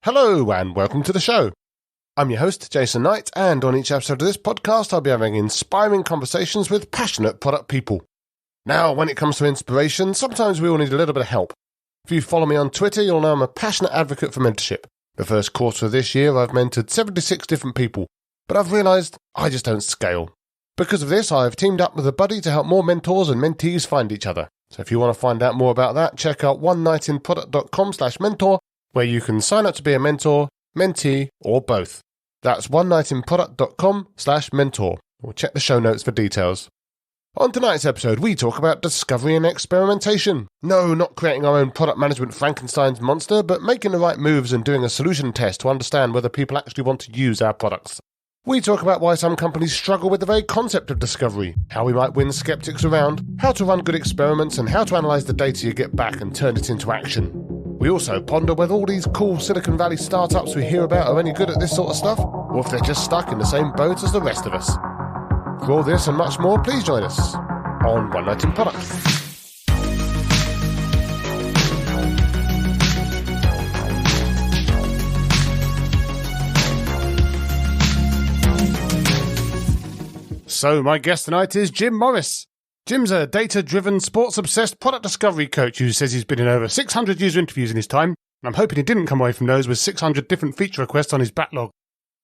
Hello and welcome to the show. I'm your host, Jason Knight, and on each episode of this podcast, I'll be having inspiring conversations with passionate product people. Now, when it comes to inspiration, sometimes we all need a little bit of help. If you follow me on Twitter, you'll know I'm a passionate advocate for mentorship. The first quarter of this year, I've mentored 76 different people, but I've realised I just don't scale. Because of this, I've teamed up with a buddy to help more mentors and mentees find each other. So if you want to find out more about that, check out onenightinproduct.com/mentor, where you can sign up to be a mentor, mentee, or both. That's onenightinproduct.com/mentor, or check the show notes for details. On tonight's episode, we talk about discovery and experimentation. No, not creating our own product management Frankenstein's monster, but making the right moves and doing a solution test to understand whether people actually want to use our products. We talk about why some companies struggle with the very concept of discovery, how we might win skeptics around, how to run good experiments, and how to analyze the data you get back and turn it into action. We also ponder whether all these cool Silicon Valley startups we hear about are any good at this sort of stuff, or if they're just stuck in the same boat as the rest of us. For all this and much more, please join us on One Night in Product. So my guest tonight is Jim Morris. Jim's a data-driven, sports-obsessed product discovery coach who says he's been in over 600 user interviews in his time, and I'm hoping he didn't come away from those with 600 different feature requests on his backlog.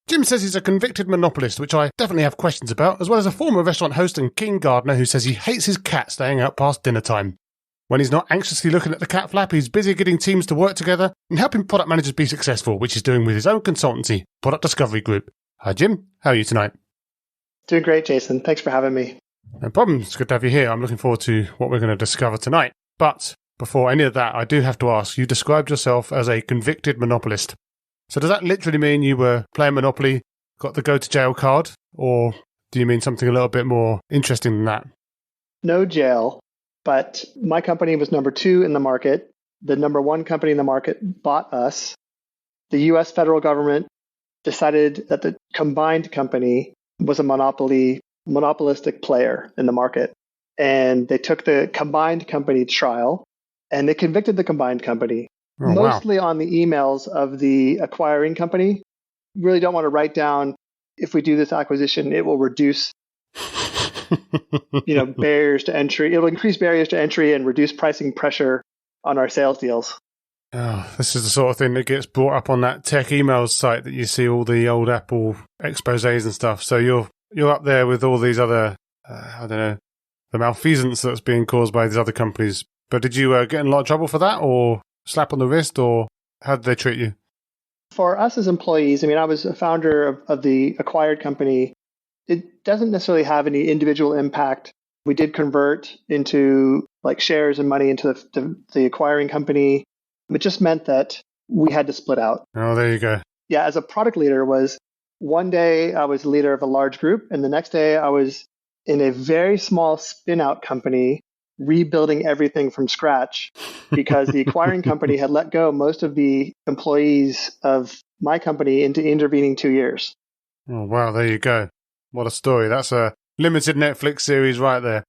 Jim says he's a convicted monopolist, which I definitely have questions about, as well as a former restaurant host and king gardener who says he hates his cat staying out past dinner time. When he's not anxiously looking at the cat flap, he's busy getting teams to work together and helping product managers be successful, which he's doing with his own consultancy, Product Discovery Group. Hi Jim, how are you tonight? Doing great, Jason. Thanks for having me. No problem. It's good to have you here. I'm looking forward to what we're going to discover tonight. But before any of that, I do have to ask, you described yourself as a convicted monopolist. So does that literally mean you were playing Monopoly, got the go-to-jail card, or do you mean something a little bit more interesting than that? No jail, but my company was number 2 in the market. The number 1 company in the market bought us. The U.S. federal government decided that the combined company was a monopolistic player in the market. And they took the combined company trial, and they convicted the combined company, mostly on the emails of the acquiring company. Really don't want to write down, if we do this acquisition, it will reduce barriers to entry. It'll increase barriers to entry and reduce pricing pressure on our sales deals. Oh, this is the sort of thing that gets brought up on that tech emails site that you see all the old Apple exposés and stuff. So you're up there with all these other, the malfeasance that's being caused by these other companies. But did you get in a lot of trouble for that, or slap on the wrist, or how did they treat you? For us as employees, I was a founder of the acquired company. It doesn't necessarily have any individual impact. We did convert into shares and money into the acquiring company. It just meant that we had to split out. Oh, there you go. Yeah, as a product leader, was one day I was leader of a large group, and the next day I was in a very small spin-out company rebuilding everything from scratch because the acquiring company had let go most of the employees of my company into intervening 2 years. Oh, wow, there you go. What a story. That's a limited Netflix series right there.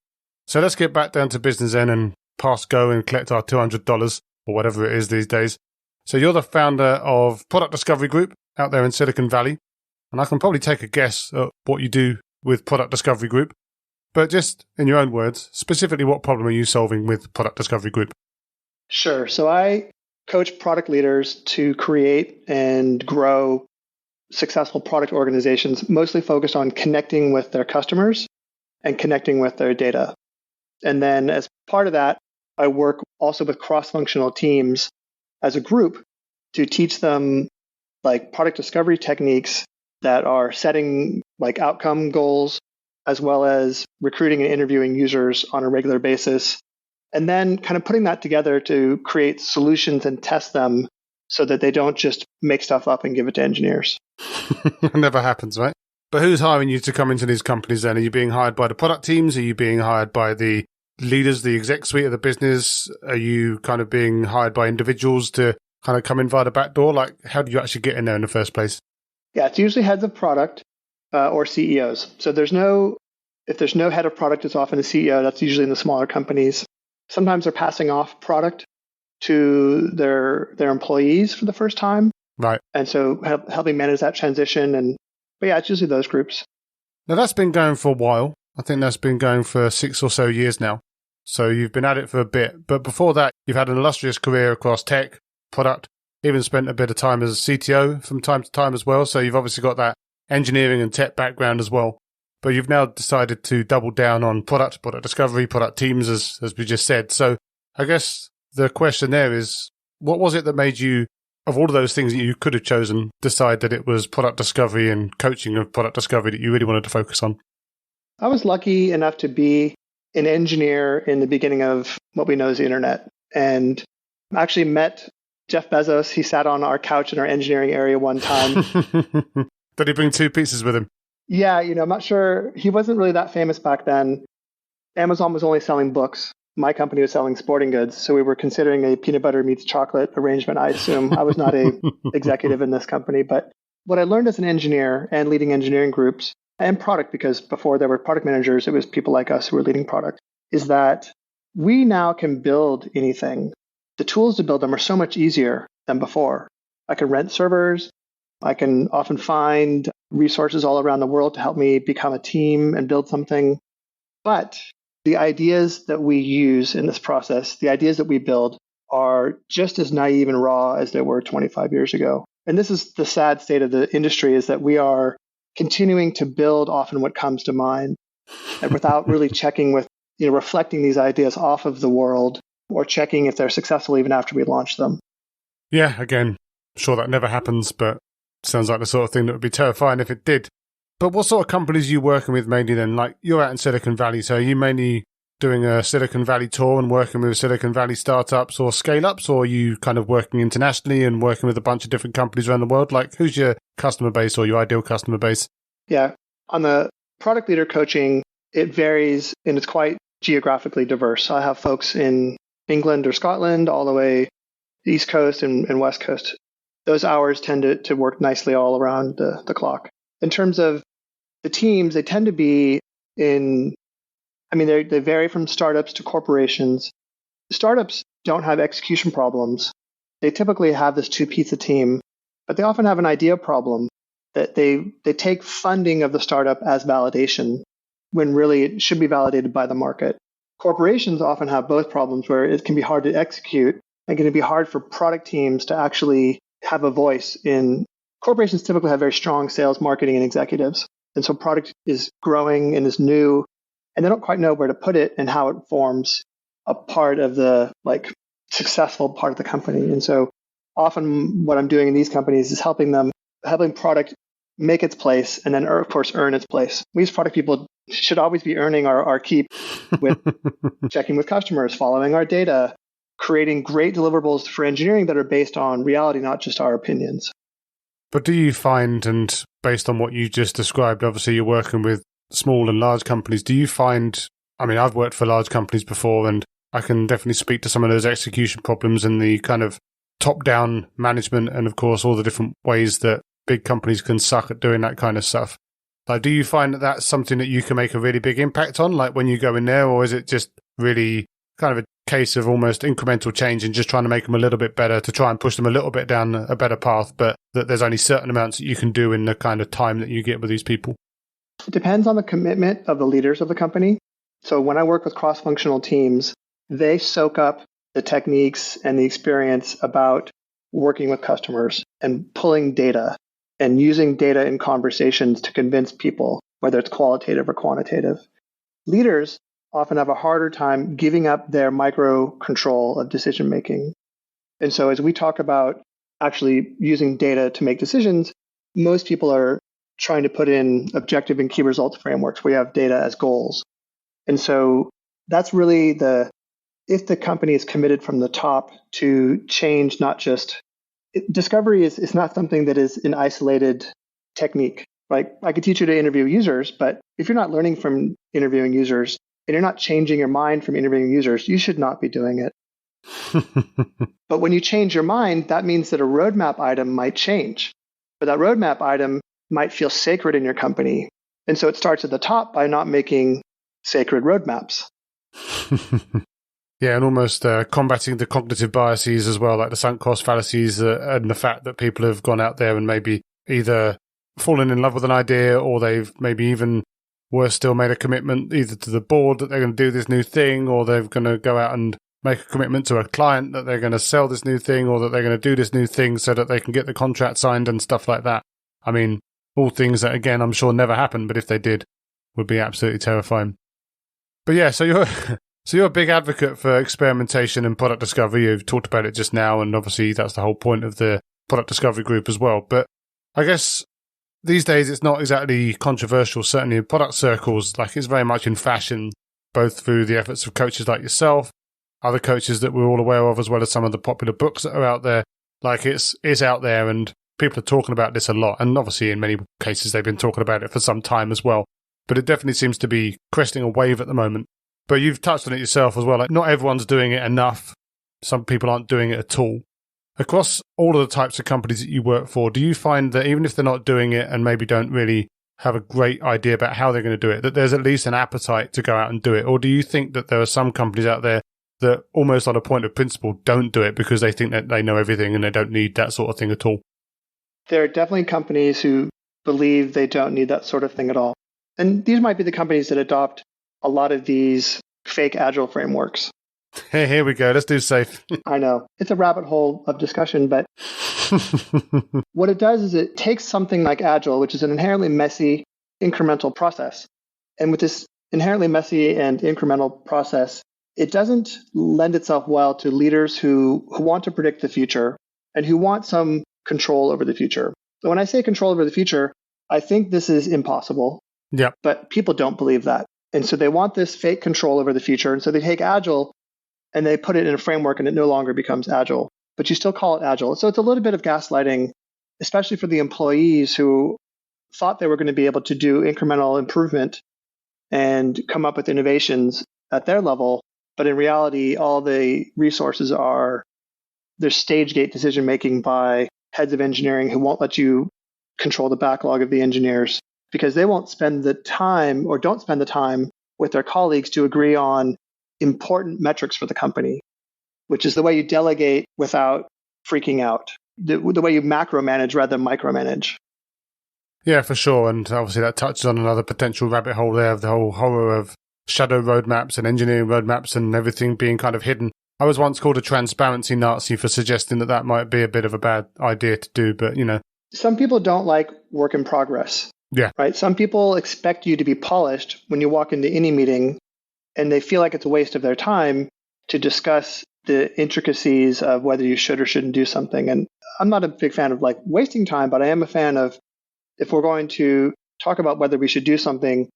So let's get back down to business then and pass go and collect our $200 or whatever it is these days. So you're the founder of Product Discovery Group out there in Silicon Valley. And I can probably take a guess at what you do with Product Discovery Group. But just in your own words, specifically what problem are you solving with Product Discovery Group? Sure. So I coach product leaders to create and grow successful product organizations, mostly focused on connecting with their customers and connecting with their data. And then as part of that, I work also with cross-functional teams as a group to teach them product discovery techniques that are setting outcome goals, as well as recruiting and interviewing users on a regular basis, and then kind of putting that together to create solutions and test them so that they don't just make stuff up and give it to engineers. It never happens, right? But who's hiring you to come into these companies then? Are you being hired by the product teams? Are you being hired by the leaders, the exec suite of the business? Are you kind of being hired by individuals to kind of come in via the back door? How do you actually get in there in the first place? Yeah, it's usually heads of product or CEOs. So if there's no head of product, it's often a CEO. That's usually in the smaller companies. Sometimes they're passing off product to their employees for the first time. Right. And so helping manage that transition. But yeah, it's usually those groups. Now that's been going for a while. I think that's been going for 6 or so years now. So you've been at it for a bit. But before that, you've had an illustrious career across tech, product, even spent a bit of time as a CTO from time to time as well. So you've obviously got that engineering and tech background as well. But you've now decided to double down on product discovery, product teams, as we just said. So I guess the question there is, what was it that made you, of all of those things that you could have chosen, decide that it was product discovery and coaching of product discovery that you really wanted to focus on? I was lucky enough to be an engineer in the beginning of what we know as the internet. And I actually met Jeff Bezos. He sat on our couch in our engineering area one time. Did he bring 2 pizzas with him? Yeah, I'm not sure. He wasn't really that famous back then. Amazon was only selling books. My company was selling sporting goods. So we were considering a peanut butter meets chocolate arrangement, I assume. I was not a executive in this company. But what I learned as an engineer and leading engineering groups and product, because before there were product managers, it was people like us who were leading product, is that we now can build anything. The tools to build them are so much easier than before. I can rent servers. I can often find resources all around the world to help me become a team and build something. But the ideas that we use in this process, the ideas that we build, are just as naive and raw as they were 25 years ago. And this is the sad state of the industry, is that we are continuing to build often what comes to mind, and without really checking with, reflecting these ideas off of the world or checking if they're successful even after we launch them. Yeah, again, I'm sure that never happens, but sounds like the sort of thing that would be terrifying if it did. But what sort of companies are you working with mainly then? Like, you're out in Silicon Valley, so are you mainly doing a Silicon Valley tour and working with Silicon Valley startups or scale-ups, or are you kind of working internationally and working with a bunch of different companies around the world? Like, who's your customer base or your ideal customer base? Yeah. On the product leader coaching, it varies and it's quite geographically diverse. I have folks in England or Scotland all the way East Coast and West Coast. Those hours tend to work nicely all around the clock. In terms of the teams, they tend to be they vary from startups to corporations. Startups don't have execution problems. They typically have this 2-pizza team, but they often have an idea problem that they take funding of the startup as validation when really it should be validated by the market. Corporations often have both problems where it can be hard to execute and can be hard for product teams to actually have a voice in. Corporations typically have very strong sales, marketing, and executives. And so product is growing and is new, and they don't quite know where to put it and how it forms a part of the successful part of the company. And so often what I'm doing in these companies is helping product make its place and then, of course, earn its place. We as product people should always be earning our keep with checking with customers, following our data, creating great deliverables for engineering that are based on reality, not just our opinions. But do you find, and based on what you just described, obviously you're working with small and large companies, do you find, I've worked for large companies before and I can definitely speak to some of those execution problems and the kind of top-down management and, of course, all the different ways that big companies can suck at doing that kind of stuff. Like, do you find that that's something that you can make a really big impact on, like when you go in there, or is it just really kind of a case of almost incremental change and just trying to make them a little bit better to try and push them a little bit down a better path, but that there's only certain amounts that you can do in the kind of time that you get with these people? It depends on the commitment of the leaders of the company. So when I work with cross-functional teams, they soak up the techniques and the experience about working with customers and pulling data and using data in conversations to convince people, whether it's qualitative or quantitative. Leaders often have a harder time giving up their micro control of decision making. And so as we talk about actually using data to make decisions, most people are trying to put in objective and key results frameworks where you have data as goals. And so that's really if the company is committed from the top to change, not just discovery is not something that is an isolated technique. Like, I could teach you to interview users, but if you're not learning from interviewing users and you're not changing your mind from interviewing users, you should not be doing it. But when you change your mind, that means that a roadmap item might change. But that roadmap item might feel sacred in your company. And so it starts at the top by not making sacred roadmaps. Yeah, and almost combating the cognitive biases as well, like the sunk cost fallacies and the fact that people have gone out there and maybe either fallen in love with an idea or they've maybe even worse still made a commitment either to the board that they're going to do this new thing, or they're going to go out and make a commitment to a client that they're going to sell this new thing or that they're going to do this new thing so that they can get the contract signed and stuff like that. I mean, all things that, again, I'm sure never happen, but if they did, would be absolutely terrifying. But yeah, so you're a big advocate for experimentation and product discovery. You've talked about it just now, and obviously that's the whole point of the product discovery group as well. But I guess these days it's not exactly controversial, certainly in product circles. Like, it's very much in fashion, both through the efforts of coaches like yourself, other coaches that we're all aware of, as well as some of the popular books that are out there. Like, it's out there and people are talking about this a lot. And obviously in many cases they've been talking about it for some time as well. But it definitely seems to be cresting a wave at the moment. But you've touched on it yourself as well. Like, not everyone's doing it enough. Some people aren't doing it at all. Across all of the types of companies that you work for, do you find that even if they're not doing it and maybe don't really have a great idea about how they're going to do it, that there's at least an appetite to go out and do it? Or do you think that there are some companies out there that almost on a point of principle don't do it because they think that they know everything and they don't need that sort of thing at all? There are definitely companies who believe they don't need that sort of thing at all. And these might be the companies that adopt a lot of these fake agile frameworks. Hey, here we go. Let's do safe. I know. It's a rabbit hole of discussion, but what it does is it takes something like agile, which is an inherently messy, incremental process. And with this inherently messy and incremental process, it doesn't lend itself well to leaders who want to predict the future and who want some control over the future. So when I say control over the future, I think this is impossible. Yeah. But people don't believe that. And so they want this fake control over the future. And so they take agile and they put it in a framework and it no longer becomes agile. But you still call it agile. So it's a little bit of gaslighting, especially for the employees who thought they were going to be able to do incremental improvement and come up with innovations at their level. But in reality, all the resources are there's stage gate decision making by heads of engineering who won't let you control the backlog of the engineers because they won't spend the time or don't spend the time with their colleagues to agree on important metrics for the company, which is the way you delegate without freaking out, the way you macro manage rather than micromanage. Yeah, for sure. And obviously that touches on another potential rabbit hole there of the whole horror of shadow roadmaps and engineering roadmaps and everything being kind of hidden. I was once called a transparency Nazi for suggesting that that might be a bit of a bad idea to do, but you know. Some people don't like work in progress. Yeah. Right? Some people expect you to be polished when you walk into any meeting, and they feel like it's a waste of their time to discuss the intricacies of whether you should or shouldn't do something. And I'm not a big fan of like wasting time, but I am a fan of if we're going to talk about whether we should do something,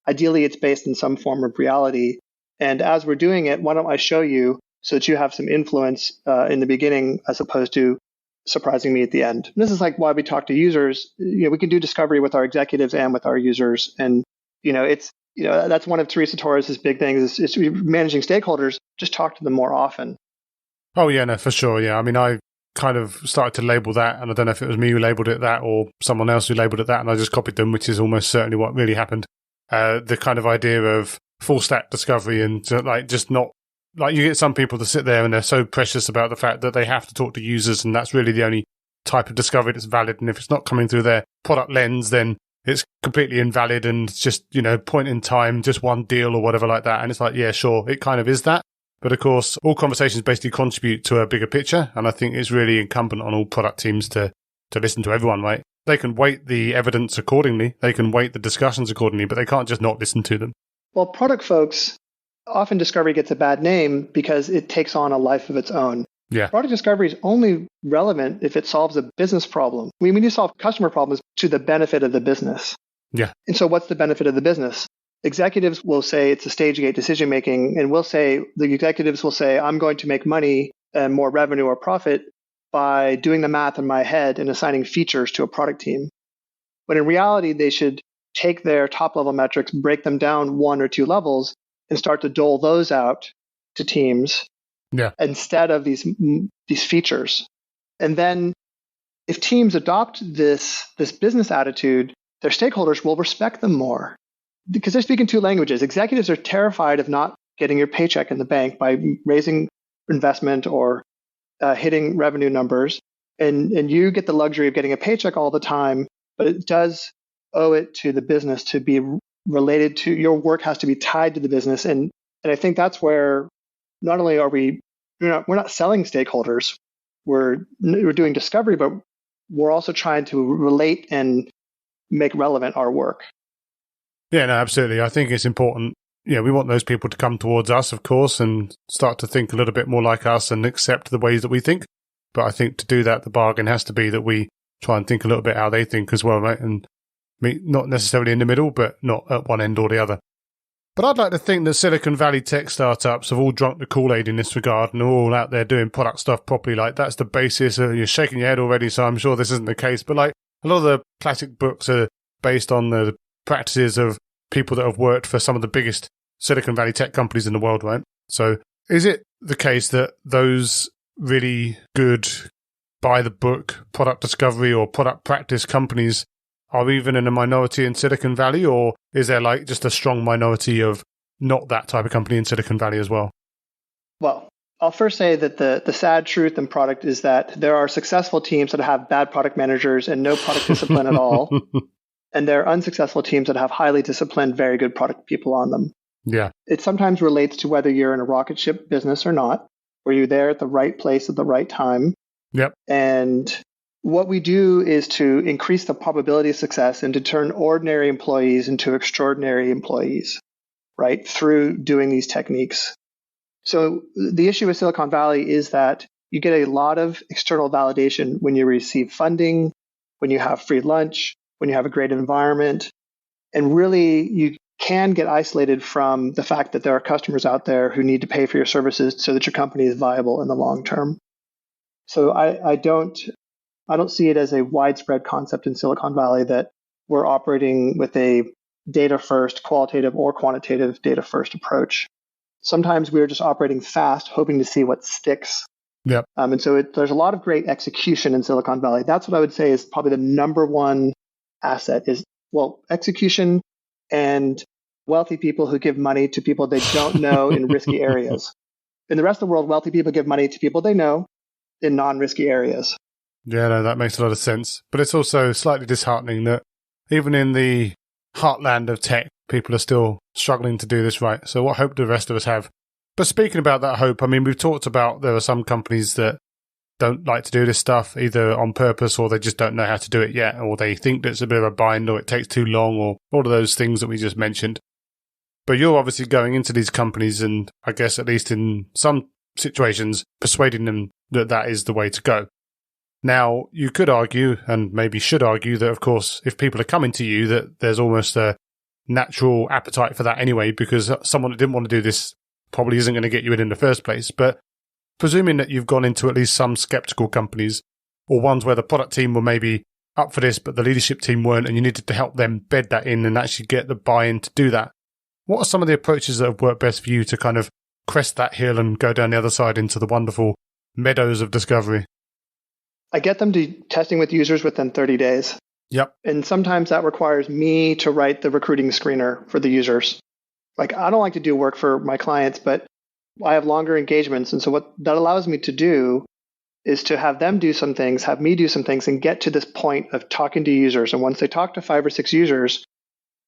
ideally it's based in some form of reality. And as we're doing it, why don't I show you so that you have some influence in the beginning as opposed to surprising me at the end. And this is like why we talk to users. You know, we can do discovery with our executives and with our users. And, that's one of Teresa Torres' big things is managing stakeholders. Just talk to them more often. Oh, yeah, no, for sure. Yeah. I mean, I kind of started to label that, and I don't know if it was me who labeled it that or someone else who labeled it that, and I just copied them, which is almost certainly what really happened. The kind of idea of full stack discovery and just not, like you get some people to sit there and they're so precious about the fact that they have to talk to users, and that's really the only type of discovery that's valid. And if it's not coming through their product lens, then it's completely invalid and it's just, point in time, just one deal or whatever like that. And it's like, yeah, sure, it kind of is that. But of course, all conversations basically contribute to a bigger picture. And I think it's really incumbent on all product teams to listen to everyone, right? They can weight the evidence accordingly. They can weight the discussions accordingly, but they can't just not listen to them. Well, product folks, often discovery gets a bad name because it takes on a life of its own. Yeah. Product discovery is only relevant if it solves a business problem. We need to solve customer problems to the benefit of the business. Yeah. And so what's the benefit of the business? Executives will say it's a stage gate decision making, and the executives will say, I'm going to make money and more revenue or profit by doing the math in my head and assigning features to a product team. But in reality, they should take their top level metrics, break them down 1 or 2 levels, and start to dole those out to teams. Yeah. Instead of these features. And then if teams adopt this business attitude, their stakeholders will respect them more because they're speaking 2 languages. Executives are terrified of not getting your paycheck in the bank by raising investment or hitting revenue numbers. And you get the luxury of getting a paycheck all the time, but it does owe it to the business to be related to your work, has to be tied to the business. And I think that's where not only are we're not selling stakeholders, we're doing discovery, but we're also trying to relate and make relevant our work. Yeah, no, absolutely. I think it's important. Yeah, we want those people to come towards us, of course, and start to think a little bit more like us and accept the ways that we think. But I think to do that, the bargain has to be that we try and think a little bit how they think as well, right? And meet not necessarily in the middle, but not at one end or the other. But I'd like to think that Silicon Valley tech startups have all drunk the Kool-Aid in this regard and are all out there doing product stuff properly. Like, that's the basis. You're shaking your head already, so I'm sure this isn't the case. But like, a lot of the classic books are based on the practices of people that have worked for some of the biggest Silicon Valley tech companies in the world, right? So is it the case that those really good by-the-book product discovery or product practice companies are even in a minority in Silicon Valley, or is there like just a strong minority of not that type of company in Silicon Valley as well? Well, I'll first say that the sad truth in product is that there are successful teams that have bad product managers and no product discipline at all. And there are unsuccessful teams that have highly disciplined, very good product people on them. Yeah. It sometimes relates to whether you're in a rocket ship business or not. Were you there at the right place at the right time? Yep. And what we do is to increase the probability of success and to turn ordinary employees into extraordinary employees, right, through doing these techniques. So the issue with Silicon Valley is that you get a lot of external validation when you receive funding, when you have free lunch, when you have a great environment. And really, you can get isolated from the fact that there are customers out there who need to pay for your services so that your company is viable in the long term. So I don't see it as a widespread concept in Silicon Valley that we're operating with a data first, qualitative or quantitative data first approach. Sometimes we're just operating fast, hoping to see what sticks. Yep. And so there's a lot of great execution in Silicon Valley. That's what I would say is probably the number one asset is, well, execution and wealthy people who give money to people they don't know in risky areas. In the rest of the world, wealthy people give money to people they know in non-risky areas. Yeah, no, that makes a lot of sense. But it's also slightly disheartening that even in the heartland of tech, people are still struggling to do this right. So what hope do the rest of us have? But speaking about that hope, I mean, we've talked about there are some companies that don't like to do this stuff either on purpose or they just don't know how to do it yet, or they think that it's a bit of a bind or it takes too long or all of those things that we just mentioned. But you're obviously going into these companies and I guess at least in some situations persuading them that that is the way to go. Now, you could argue, and maybe should argue, that of course, if people are coming to you, that there's almost a natural appetite for that anyway, because someone that didn't want to do this probably isn't going to get you in the first place. But presuming that you've gone into at least some skeptical companies, or ones where the product team were maybe up for this, but the leadership team weren't, and you needed to help them bed that in and actually get the buy-in to do that, what are some of the approaches that have worked best for you to kind of crest that hill and go down the other side into the wonderful meadows of discovery? I get them to testing with users within 30 days. Yep. And sometimes that requires me to write the recruiting screener for the users. Like, I don't like to do work for my clients, but I have longer engagements. And so what that allows me to do is to have them do some things, have me do some things, and get to this point of talking to users. And once they talk to 5 or 6 users,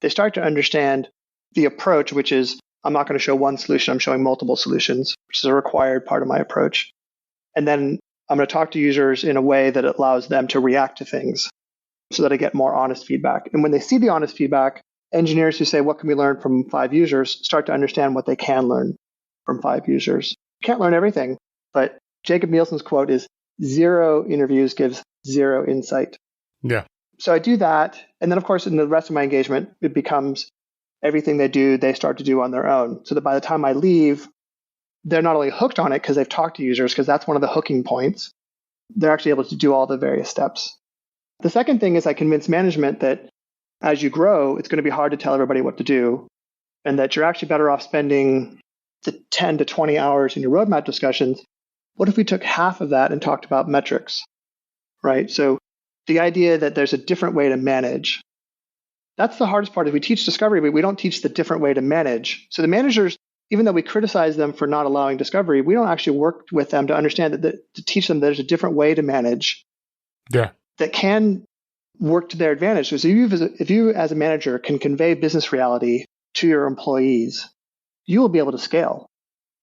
they start to understand the approach, which is I'm not going to show one solution, I'm showing multiple solutions, which is a required part of my approach. And then I'm going to talk to users in a way that allows them to react to things so that I get more honest feedback. And when they see the honest feedback, engineers who say, what can we learn from 5 users, start to understand what they can learn from 5 users. You can't learn everything, but Jacob Nielsen's quote is 0 interviews gives 0 insight. Yeah. So I do that. And then, of course, in the rest of my engagement, it becomes everything they do, they start to do on their own. So that by the time I leave, they're not only hooked on it because they've talked to users, because that's one of the hooking points, they're actually able to do all the various steps. The second thing is I convince management that as you grow, it's going to be hard to tell everybody what to do, and that you're actually better off spending the 10 to 20 hours in your roadmap discussions. What if we took half of that and talked about metrics, right? So the idea that there's a different way to manage. That's the hardest part. Is we teach discovery, but we don't teach the different way to manage. So the managers even though we criticize them for not allowing discovery, we don't actually work with them to understand to teach them there's a different way to manage that can work to their advantage. So if you as a manager can convey business reality to your employees, you will be able to scale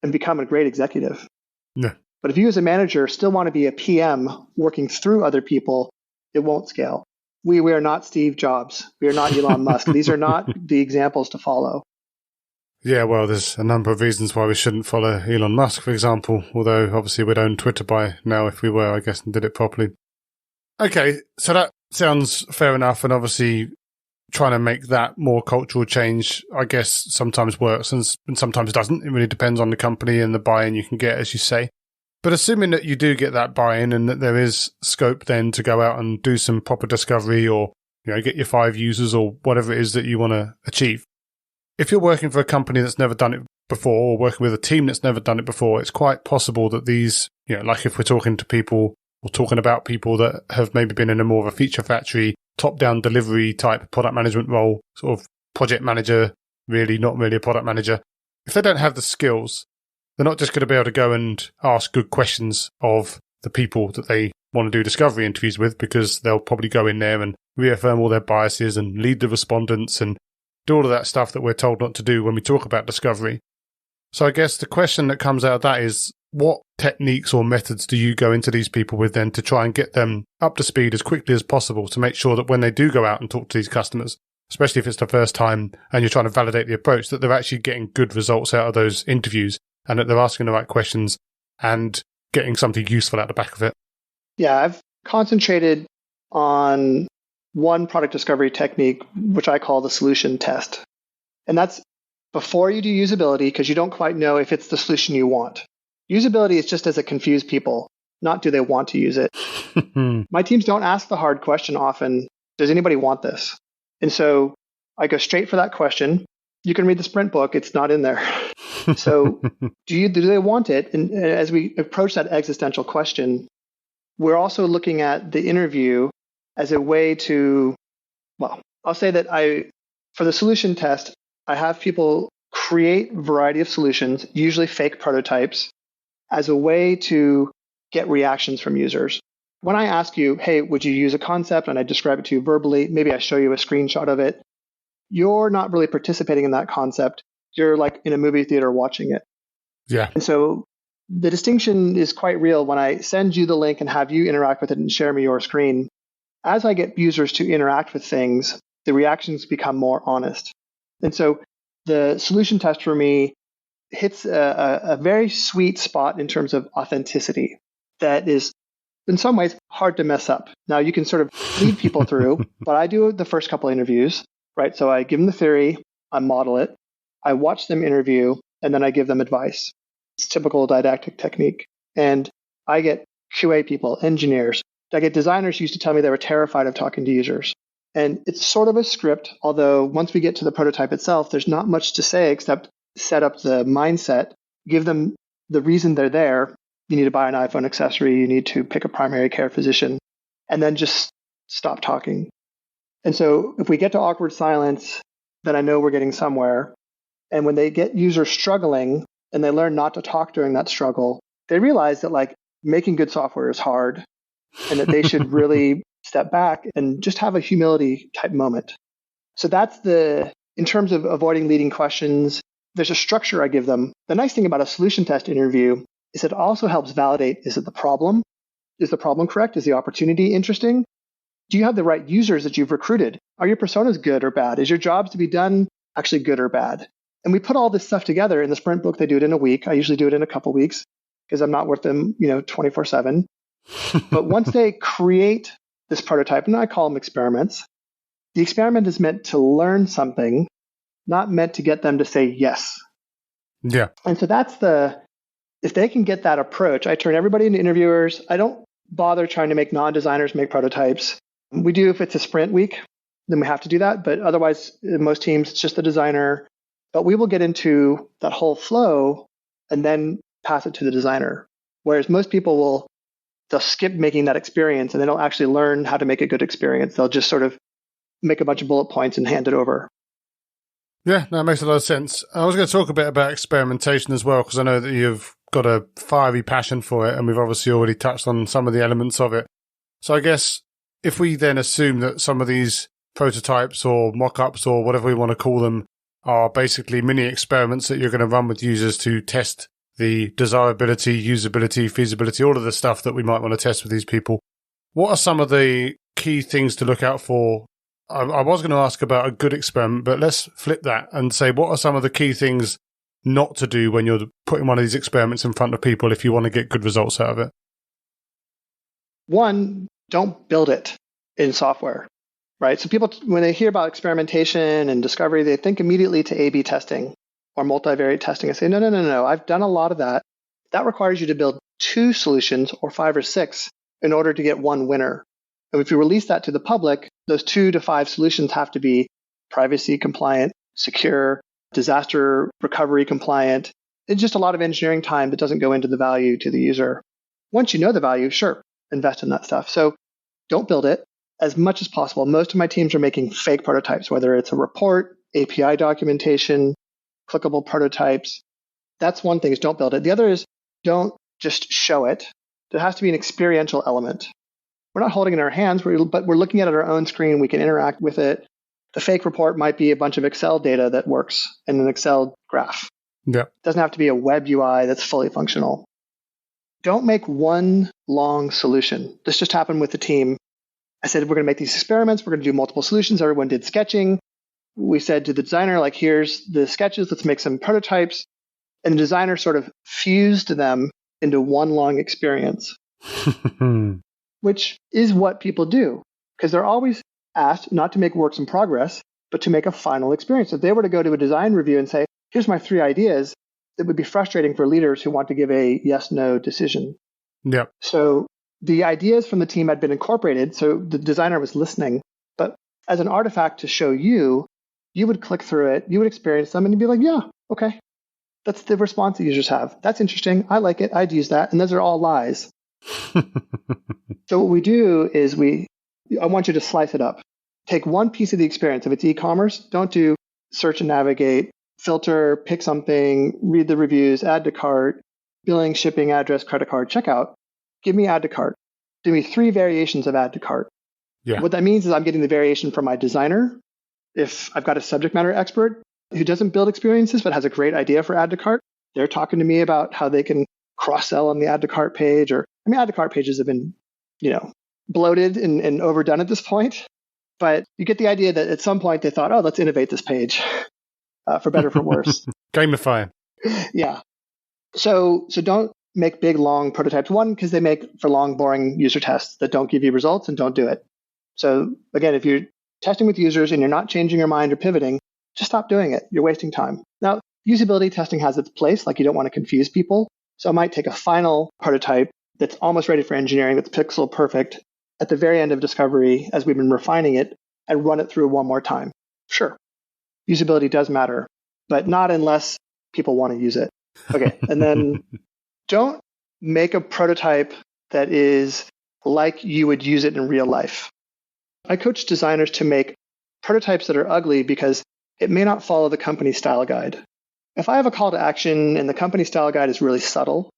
and become a great executive. Yeah. But if you as a manager still want to be a PM working through other people, it won't scale. We are not Steve Jobs. We are not Elon Musk. These are not the examples to follow. Yeah, well, there's a number of reasons why we shouldn't follow Elon Musk, for example, although obviously we'd own Twitter by now if we were, I guess, and did it properly. Okay, so that sounds fair enough, and obviously trying to make that more cultural change, I guess, sometimes works and sometimes doesn't. It really depends on the company and the buy-in you can get, as you say. But assuming that you do get that buy-in and that there is scope then to go out and do some proper discovery or, get your 5 users or whatever it is that you want to achieve. If you're working for a company that's never done it before or working with a team that's never done it before, it's quite possible that these, like if we're talking to people or talking about people that have maybe been in a more of a feature factory, top-down delivery type product management role, sort of project manager, really not really a product manager. If they don't have the skills, they're not just going to be able to go and ask good questions of the people that they want to do discovery interviews with, because they'll probably go in there and reaffirm all their biases and lead the respondents and do all of that stuff that we're told not to do when we talk about discovery. So I guess the question that comes out of that is, what techniques or methods do you go into these people with then to try and get them up to speed as quickly as possible to make sure that when they do go out and talk to these customers, especially if it's the first time and you're trying to validate the approach, that they're actually getting good results out of those interviews and that they're asking the right questions and getting something useful out the back of it? Yeah, I've concentrated on one product discovery technique, which I call the solution test. And that's before you do usability, because you don't quite know if it's the solution you want. Usability is just as it confuse people, not do they want to use it. My teams don't ask the hard question often, does anybody want this? And so I go straight for that question. You can read the sprint book, it's not in there. So do they want it? And as we approach that existential question, we're also looking at the interview as a way to, I'll say that for the solution test, I have people create a variety of solutions, usually fake prototypes, as a way to get reactions from users. When I ask you, hey, would you use a concept, and I describe it to you verbally, maybe I show you a screenshot of it, you're not really participating in that concept. You're like in a movie theater watching it. Yeah. And so the distinction is quite real when I send you the link and have you interact with it and share me your screen. As I get users to interact with things, the reactions become more honest. And so the solution test for me hits a very sweet spot in terms of authenticity that is in some ways hard to mess up. Now you can sort of lead people through, but I do the first couple of interviews, right? So I give them the theory, I model it, I watch them interview, and then I give them advice. It's typical didactic technique. And I get QA people, engineers. I get designers who used to tell me they were terrified of talking to users. And it's sort of a script, although once we get to the prototype itself, there's not much to say except set up the mindset, give them the reason they're there. You need to buy an iPhone accessory, you need to pick a primary care physician, and then just stop talking. And so if we get to awkward silence, then I know we're getting somewhere. And when they get users struggling and they learn not to talk during that struggle, they realize that making good software is hard and that they should really step back and just have a humility type moment. So that's in terms of avoiding leading questions, there's a structure I give them. The nice thing about a solution test interview is it also helps validate, is it the problem? Is the problem correct? Is the opportunity interesting? Do you have the right users that you've recruited? Are your personas good or bad? Is your jobs to be done actually good or bad? And we put all this stuff together in the sprint book. They do it in a week. I usually do it in a couple weeks because I'm not with them, 24/7. But once they create this prototype, and I call them experiments, the experiment is meant to learn something, not meant to get them to say yes. Yeah. And so if they can get that approach, I turn everybody into interviewers. I don't bother trying to make non-designers make prototypes. We do if it's a sprint week, then we have to do that. But otherwise, in most teams, it's just the designer. But we will get into that whole flow and then pass it to the designer. Whereas most people they'll skip making that experience and they don't actually learn how to make a good experience. They'll just sort of make a bunch of bullet points and hand it over. Yeah, that makes a lot of sense. I was going to talk a bit about experimentation as well, because I know that you've got a fiery passion for it, and we've obviously already touched on some of the elements of it. So I guess if we then assume that some of these prototypes or mock-ups or whatever we want to call them are basically mini experiments that you're going to run with users to test the desirability, usability, feasibility, all of the stuff that we might want to test with these people, what are some of the key things to look out for? I was going to ask about a good experiment, but let's flip that and say, what are some of the key things not to do when you're putting one of these experiments in front of people if you want to get good results out of it? One, don't build it in software, right? So people, when they hear about experimentation and discovery, they think immediately to A/B testing or multivariate testing and say, no, I've done a lot of that. That requires you to build 2 solutions or 5 or 6 in order to get one winner. And if you release that to the public, those 2 to 5 solutions have to be privacy compliant, secure, disaster recovery compliant. It's just a lot of engineering time that doesn't go into the value to the user. Once you know the value, sure, invest in that stuff. So don't build it as much as possible. Most of my teams are making fake prototypes, whether it's a report, API documentation, clickable prototypes. That's one thing, is don't build it. The other is don't just show it. There has to be an experiential element. We're not holding it in our hands, but we're looking at it on our own screen. We can interact with it. The fake report might be a bunch of Excel data that works in an Excel graph. Yeah. It doesn't have to be a web UI that's fully functional. Don't make one long solution. This just happened with the team. I said, we're going to make these experiments. We're going to do multiple solutions. Everyone did sketching. We said to the designer, like, here's the sketches. Let's make some prototypes. And the designer sort of fused them into one long experience, which is what people do, because they're always asked not to make works in progress, but to make a final experience. If they were to go to a design review and say, here's my 3 ideas, it would be frustrating for leaders who want to give a yes-no decision. Yep. So the ideas from the team had been incorporated, so the designer was listening. But as an artifact to show you, you would click through it, you would experience them, and you'd be like, yeah, okay. That's the response that users have. That's interesting. I like it. I'd use that. And those are all lies. So what we do is I want you to slice it up. Take one piece of the experience. If it's e-commerce, don't do search and navigate, filter, pick something, read the reviews, add to cart, billing, shipping, address, credit card, checkout. Give me add to cart. Give me 3 variations of add to cart. Yeah. What that means is I'm getting the variation from my designer. If I've got a subject matter expert who doesn't build experiences but has a great idea for add to cart, they're talking to me about how they can cross-sell on the add to cart page. Add to cart pages have been, bloated and overdone at this point. But you get the idea that at some point they thought, oh, let's innovate this page for better, for worse. Gamify. Yeah. So don't make big, long prototypes. One, because they make for long, boring user tests that don't give you results, and don't do it. So again, if you're testing with users and you're not changing your mind or pivoting, just stop doing it. You're wasting time. Now, usability testing has its place. Like, you don't want to confuse people. So I might take a final prototype that's almost ready for engineering, that's pixel perfect, at the very end of discovery, as we've been refining it, and run it through one more time. Sure, usability does matter, but not unless people want to use it. Okay, and then don't make a prototype that is like you would use it in real life. I coach designers to make prototypes that are ugly because it may not follow the company style guide. If I have a call to action and the company style guide is really subtle,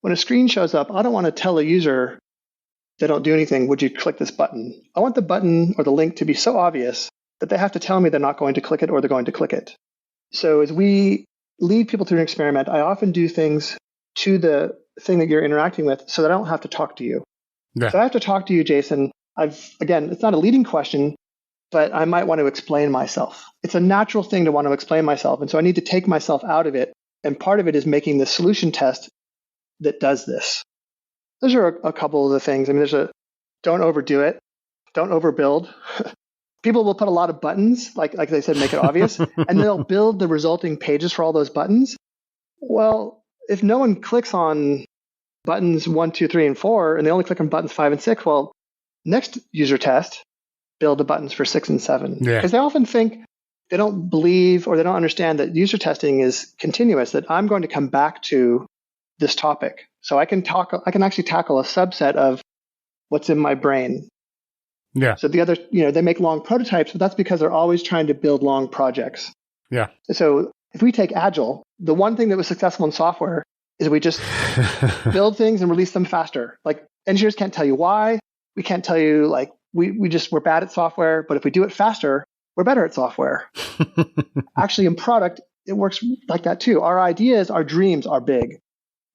when a screen shows up, I don't want to tell a user they don't do anything, would you click this button? I want the button or the link to be so obvious that they have to tell me they're not going to click it or they're going to click it. So as we lead people through an experiment, I often do things to the thing that you're interacting with so that I don't have to talk to you. Yeah. So I have to talk to you, Jason. Again, it's not a leading question, but I might want to explain myself. It's a natural thing to want to explain myself. And so I need to take myself out of it. And part of it is making the solution test that does this. Those are a couple of the things. I mean, don't overdo it. Don't overbuild. People will put a lot of buttons, like they said, make it obvious, and they'll build the resulting pages for all those buttons. Well, if no one clicks on buttons 1, 2, 3, and 4, and they only click on buttons 5 and 6, well, next user test, build the buttons for 6 and 7. Yeah. Because they often think, they don't believe or they don't understand that user testing is continuous, that I'm going to come back to this topic. So I can actually tackle a subset of what's in my brain. Yeah. So the other, they make long prototypes, but that's because they're always trying to build long projects. Yeah. So if we take Agile, the one thing that was successful in software is we just build things and release them faster. Like engineers can't tell you why. We can't tell you like we're bad at software, but if we do it faster, we're better at software. Actually, in product, it works like that too. Our ideas, our dreams are big.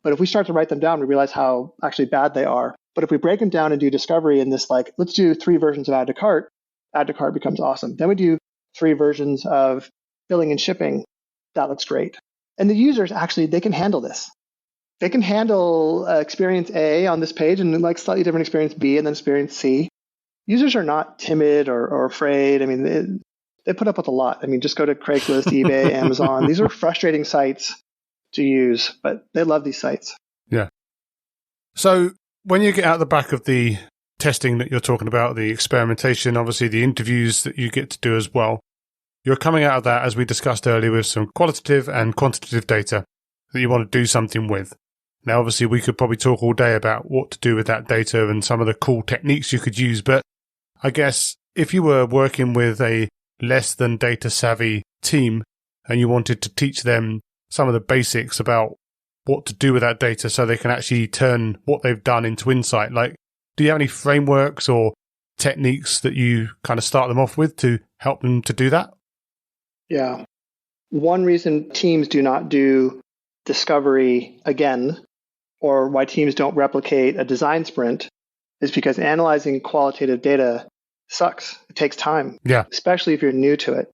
But if we start to write them down, we realize how actually bad they are. But if we break them down and do discovery in this, like, let's do 3 versions of add to cart becomes awesome. Then we do 3 versions of billing and shipping. That looks great. And the users actually, they can handle this. They can handle experience A on this page and like slightly different experience B and then experience C. Users are not timid or afraid. I mean, they put up with a lot. I mean, just go to Craigslist, eBay, Amazon. These are frustrating sites to use, but they love these sites. Yeah. So when you get out the back of the testing that you're talking about, the experimentation, obviously the interviews that you get to do as well, you're coming out of that, as we discussed earlier, with some qualitative and quantitative data that you want to do something with. Now, obviously, we could probably talk all day about what to do with that data and some of the cool techniques you could use, but I guess if you were working with a less than data savvy team and you wanted to teach them some of the basics about what to do with that data so they can actually turn what they've done into insight, like, do you have any frameworks or techniques that you kind of start them off with to help them to do that? Yeah. One reason teams do not do discovery again, or why teams don't replicate a design sprint, is because analyzing qualitative data sucks. It takes time, especially if you're new to it.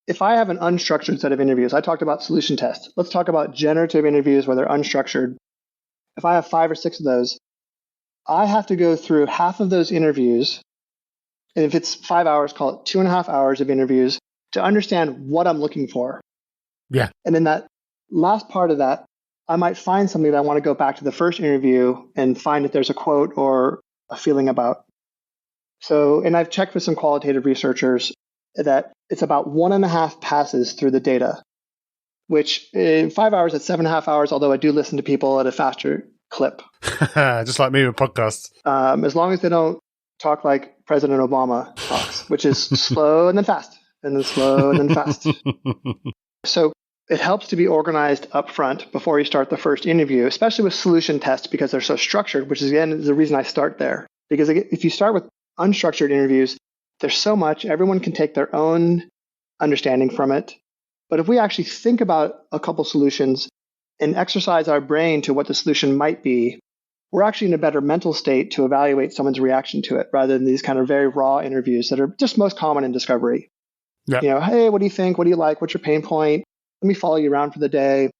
If I have an unstructured set of interviews, I talked about solution tests. Let's talk about generative interviews where they're unstructured. If I have 5 or 6 of those, I have to go through half of those interviews. And if it's 5 hours, call it 2.5 hours of interviews to understand what I'm looking for. Yeah. And in that last part of that, I might find something that I want to go back to the first interview and find if there's a quote or a feeling about. So, and I've checked with some qualitative researchers that it's about 1.5 passes through the data, which in 5 hours, it's 7.5 hours, although I do listen to people at a faster clip. Just like me with podcasts. As long as they don't talk like President Obama talks, which is slow and then fast, and then slow and then fast. So it helps to be organized up front before you start the first interview, especially with solution tests because they're so structured, which is, again, the reason I start there. Because if you start with unstructured interviews, there's so much. Everyone can take their own understanding from it. But if we actually think about a couple solutions and exercise our brain to what the solution might be, we're actually in a better mental state to evaluate someone's reaction to it rather than these kind of very raw interviews that are just most common in discovery. Yep. You know, hey, what do you think? What do you like? What's your pain point? Let me follow you around for the day.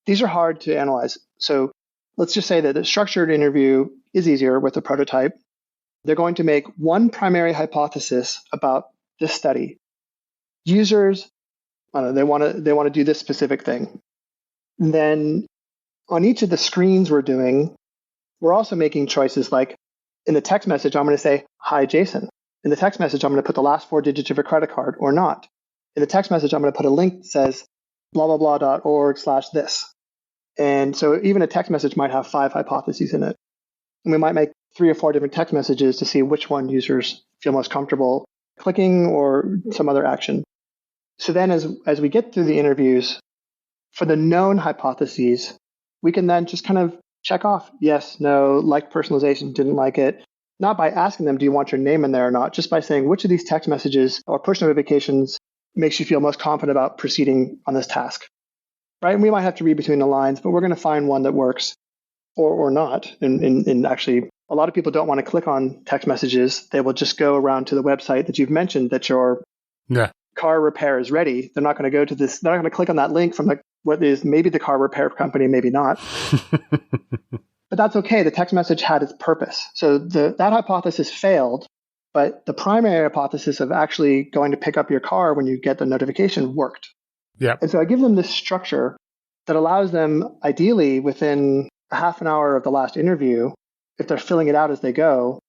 These are hard to analyze. So let's just say that the structured interview is easier with a prototype. They're going to make one primary hypothesis about this study. Users, I don't know, they want to do this specific thing. And then on each of the screens we're doing, we're also making choices like in the text message, I'm going to say, hi, Jason. In the text message, I'm going to put the last 4 digits of your credit card or not. In the text message, I'm going to put a link that says blah, blah, blah.org/this. And so even a text message might have 5 hypotheses in it. And we might make 3 or 4 different text messages to see which one users feel most comfortable clicking or some other action. So then as we get through the interviews, for the known hypotheses, we can then just kind of check off, yes, no, liked personalization, didn't like it. Not by asking them, do you want your name in there or not? Just by saying, which of these text messages or push notifications makes you feel most confident about proceeding on this task, right? And we might have to read between the lines, but we're going to find one that works or not. And actually, a lot of people don't want to click on text messages. They will just go around to the website that you've mentioned that your car repair is ready. They're not going to go to this. They're not going to click on that link from what is maybe the car repair company, maybe not. But that's okay. The text message had its purpose. So that hypothesis failed, but the primary hypothesis of actually going to pick up your car when you get the notification worked. Yeah. And so I give them this structure that allows them, ideally within a half an hour of the last interview, if they're filling it out as they go,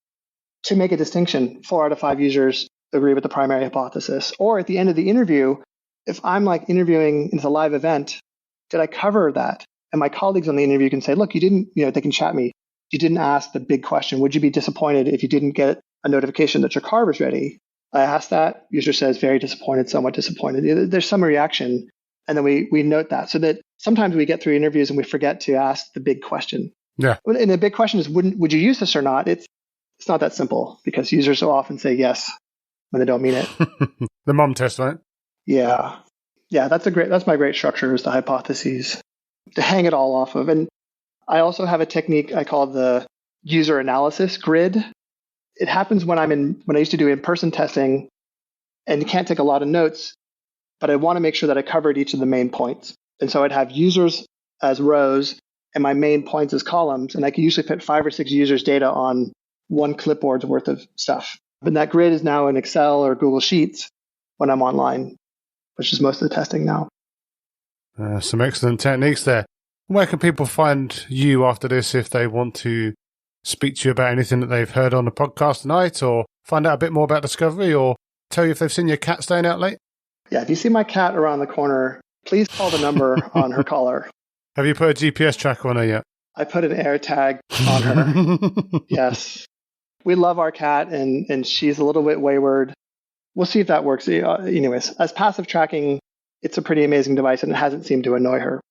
to make a distinction. 4 out of 5 users agree with the primary hypothesis. Or at the end of the interview, if I'm like interviewing into a live event, did I cover that? And my colleagues on the interview can say, look, you didn't, they can chat me. You didn't ask the big question. Would you be disappointed if you didn't get a notification that your car was ready? I asked that. User says very disappointed, somewhat disappointed. There's some reaction. And then we note that so that sometimes we get through interviews and we forget to ask the big question. Yeah. And the big question is, would you use this or not? It's not that simple because users so often say yes when they don't mean it. The mom test, right? Yeah. Yeah, that's my great structure, is the hypotheses to hang it all off of. And I also have a technique I call the user analysis grid. It happens when I used to do in-person testing and you can't take a lot of notes, but I want to make sure that I covered each of the main points. And so I'd have users as rows and my main points as columns. And I could usually fit 5 or 6 users' data on one clipboard's worth of stuff. But that grid is now in Excel or Google Sheets when I'm online, which is most of the testing now. Some excellent techniques there. Where can people find you after this if they want to speak to you about anything that they've heard on the podcast tonight, or find out a bit more about Discovery, or tell you if they've seen your cat staying out late? Yeah, if you see my cat around the corner, please call the number on her collar. Have you put a GPS tracker on her yet? I put an air tag on her. Yes. We love our cat, and she's a little bit wayward. We'll see if that works. Anyways, as passive tracking, it's a pretty amazing device, and it hasn't seemed to annoy her.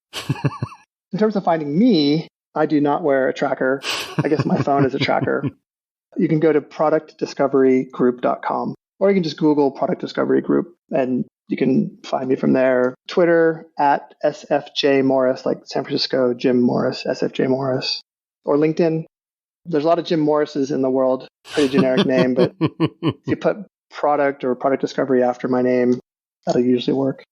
In terms of finding me, I do not wear a tracker. I guess my phone is a tracker. You can go to productdiscoverygroup.com, or you can just Google Product Discovery Group, and you can find me from there. Twitter at SFJ Morris, like San Francisco Jim Morris, SFJ Morris, or LinkedIn. There's a lot of Jim Morrises in the world. Pretty generic name, but if you put product or product discovery after my name, that'll usually work.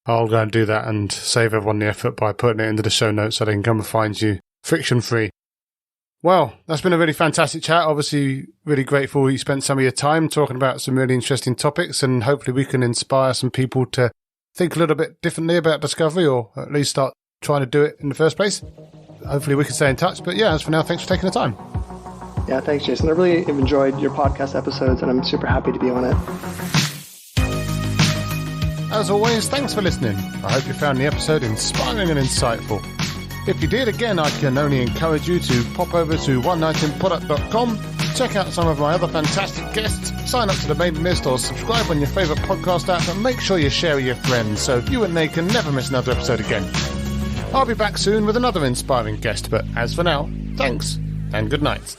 I'll go and do that and save everyone the effort by putting it into the show notes so they can come and find you friction-free. Well, that's been a really fantastic chat. Obviously, really grateful you spent some of your time talking about some really interesting topics, and hopefully we can inspire some people to think a little bit differently about discovery, or at least start trying to do it in the first place. Hopefully we can stay in touch. But yeah, as for now, thanks for taking the time. Yeah, thanks, Jason. I really have enjoyed your podcast episodes, and I'm super happy to be on it. As always, thanks for listening. I hope you found the episode inspiring and insightful. If you did, again, I can only encourage you to pop over to onenightinproduct.com, check out some of my other fantastic guests, sign up to the mailing list, or subscribe on your favourite podcast app, and make sure you share with your friends so you and they can never miss another episode again. I'll be back soon with another inspiring guest, but as for now, thanks and good night.